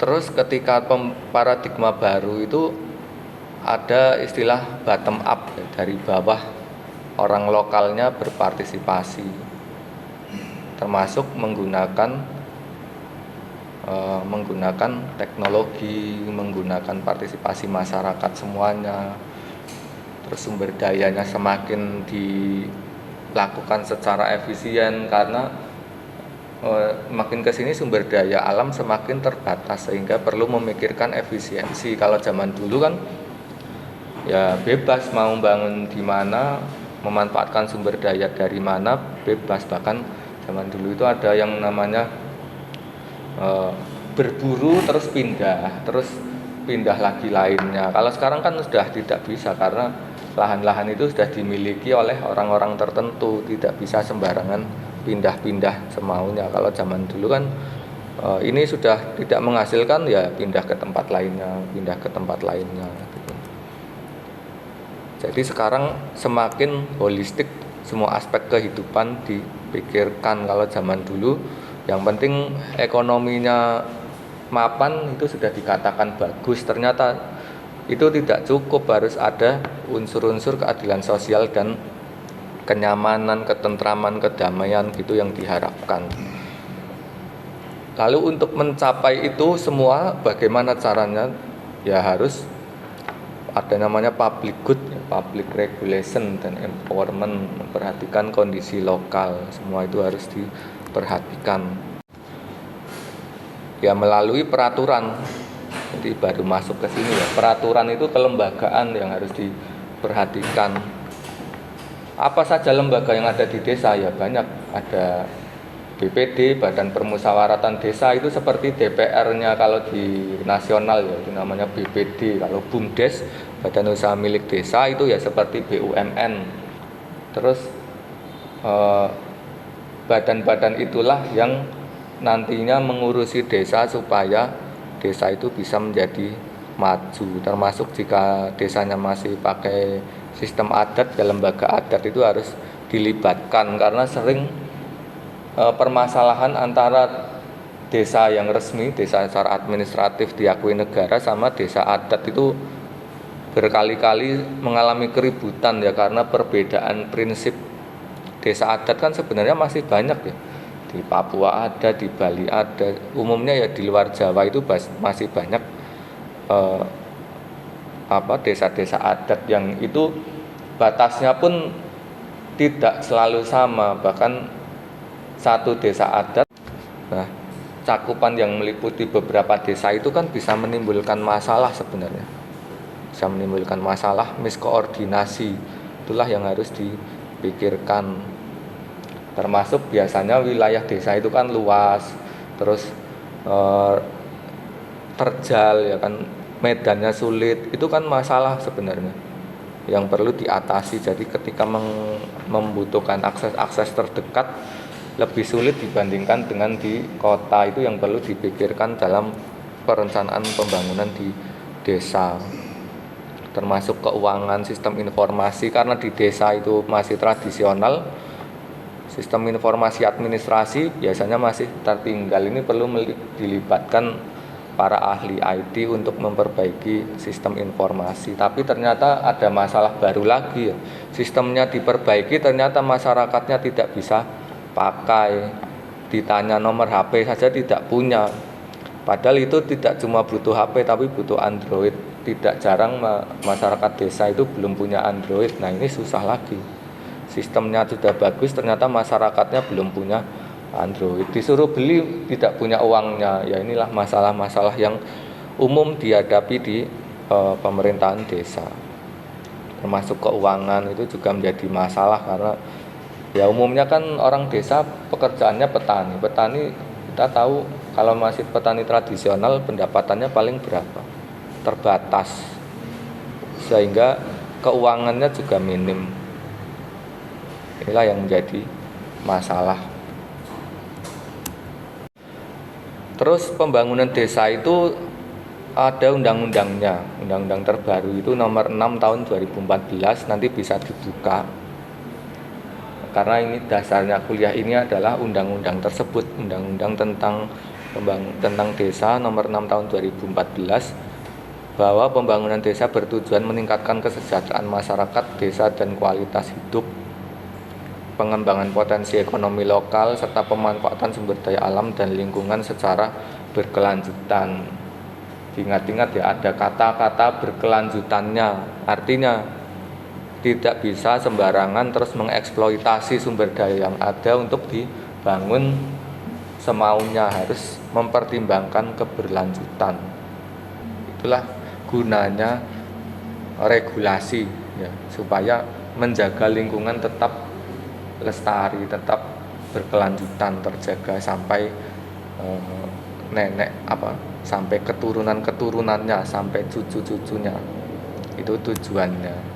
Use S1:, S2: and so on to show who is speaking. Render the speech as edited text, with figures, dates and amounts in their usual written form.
S1: Terus ketika paradigma baru itu ada istilah bottom up, dari bawah orang lokalnya berpartisipasi, termasuk menggunakan teknologi, menggunakan partisipasi masyarakat semuanya. Terus sumber dayanya semakin dilakukan secara efisien, karena makin kesini sumber daya alam semakin terbatas, sehingga perlu memikirkan efisiensi. Kalau zaman dulu kan ya bebas, mau bangun di mana, memanfaatkan sumber daya dari mana bebas. Bahkan zaman dulu itu ada yang namanya berburu terus pindah lagi lainnya. Kalau sekarang kan sudah tidak bisa, karena lahan-lahan itu sudah dimiliki oleh orang-orang tertentu, tidak bisa sembarangan pindah-pindah semaunya. Kalau zaman dulu kan ini sudah tidak menghasilkan, ya pindah ke tempat lainnya gitu. Jadi sekarang semakin holistik, semua aspek kehidupan dipikirkan. Kalau zaman dulu yang penting ekonominya mapan, itu sudah dikatakan bagus. Ternyata itu tidak cukup, harus ada unsur-unsur keadilan sosial dan kenyamanan, ketentraman, kedamaian gitu yang diharapkan. Lalu untuk mencapai itu semua bagaimana caranya? Ya harus ada namanya public good, public regulation dan empowerment, memperhatikan kondisi lokal. Semua itu harus diperhatikan. Ya melalui peraturan. Jadi baru masuk ke sini ya. Peraturan itu kelembagaan yang harus diperhatikan. Apa saja lembaga yang ada di desa? Ya banyak. Ada BPD, Badan Permusyawaratan Desa, itu seperti DPR-nya kalau di nasional ya, itu namanya BPD. Kalau BUMDes, Badan Usaha Milik Desa, itu ya seperti BUMN. Terus badan-badan itulah yang nantinya mengurusi desa supaya desa itu bisa menjadi maju. Termasuk jika desanya masih pakai sistem adat, ya lembaga adat itu harus dilibatkan, karena sering permasalahan antara desa yang resmi, desa secara administratif diakui negara, sama desa adat itu berkali-kali mengalami keributan ya, karena perbedaan prinsip. Desa adat kan sebenarnya masih banyak ya, di Papua ada, di Bali ada, umumnya ya di luar Jawa itu masih banyak desa-desa adat yang itu batasnya pun tidak selalu sama. Bahkan satu desa adat, nah cakupan yang meliputi beberapa desa itu kan bisa menimbulkan masalah sebenarnya, bisa menimbulkan masalah miskoordinasi. Itulah yang harus dipikirkan. Termasuk biasanya wilayah desa itu kan luas, terus terjal ya kan, medannya sulit, itu kan masalah sebenarnya yang perlu diatasi. Jadi ketika membutuhkan akses terdekat lebih sulit dibandingkan dengan di kota, itu yang perlu dipikirkan dalam perencanaan pembangunan di desa. Termasuk keuangan, sistem informasi, karena di desa itu masih tradisional, sistem informasi administrasi biasanya masih tertinggal. Ini perlu dilibatkan para ahli IT untuk memperbaiki sistem informasi. Tapi ternyata ada masalah baru lagi ya. Sistemnya diperbaiki, ternyata masyarakatnya tidak bisa pakai. Ditanya nomor HP saja tidak punya. Padahal itu tidak cuma butuh HP, tapi butuh Android. Tidak jarang masyarakat desa itu belum punya Android. Nah ini susah lagi. Sistemnya sudah bagus, ternyata masyarakatnya belum punya Android. Disuruh beli tidak punya uangnya. Ya inilah masalah-masalah yang umum dihadapi di pemerintahan desa. Termasuk keuangan itu juga menjadi masalah, karena ya umumnya kan orang desa pekerjaannya petani. Petani kita tahu kalau masih petani tradisional pendapatannya paling berapa? Terbatas. Sehingga keuangannya juga minim. Inilah yang menjadi masalah. Terus pembangunan desa itu ada undang-undangnya. Undang-undang terbaru itu nomor 6 tahun 2014, nanti bisa dibuka. Karena ini dasarnya kuliah ini adalah undang-undang tersebut, undang-undang tentang tentang desa nomor 6 tahun 2014, bahwa pembangunan desa bertujuan meningkatkan kesejahteraan masyarakat desa dan kualitas hidup, pengembangan potensi ekonomi lokal, serta pemanfaatan sumber daya alam dan lingkungan secara berkelanjutan. Ingat-ingat ya, ada kata-kata berkelanjutannya. Artinya tidak bisa sembarangan terus mengeksploitasi sumber daya yang ada untuk dibangun semaunya, harus mempertimbangkan keberlanjutan. Itulah gunanya regulasi ya, supaya menjaga lingkungan tetap lestari, tetap berkelanjutan, terjaga sampai sampai keturunan-keturunannya, sampai cucu-cucunya. Itu tujuannya.